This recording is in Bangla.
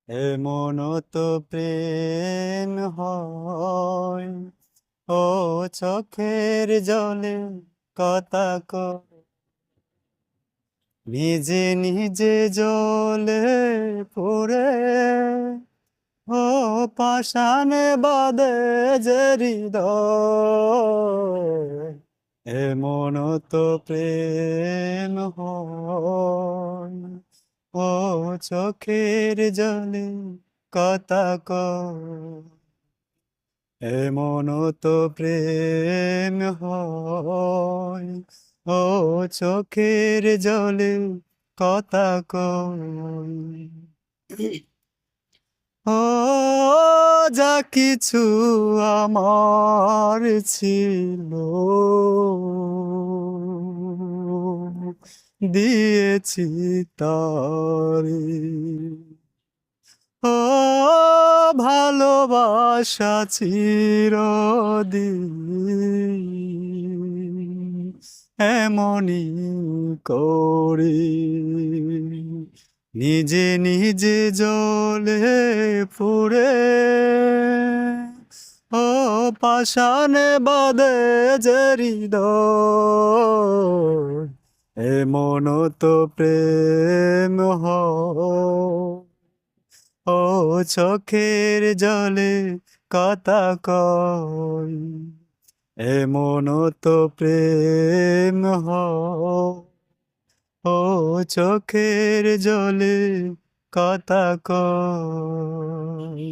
এমন তো প্রেম হয়, ও চোখের জলে কথা নিজে নিজে জ্বলে পুড়ে, ও পাষাণে বাঁধে যে হৃদয়। এমন তো প্রেম হয়, ও চোখের জলে কথা কয়। এমন তো প্রেম হয়, ও চোখের জলে কথা কয়। ও যা কিছু আমার ছিল, দিয়েছি তারে। ও ভালোবাসা চিরদিন এমনই করে নিজে নিজে জ্বলে পুড়ে, ও পাষাণে বাঁধে যে হৃদয়। এমন তো প্রেম হয়, ও চোখের জলে কথা কয়। এমন তো প্রেম হয়, ও চোখের জলে কথা কয়।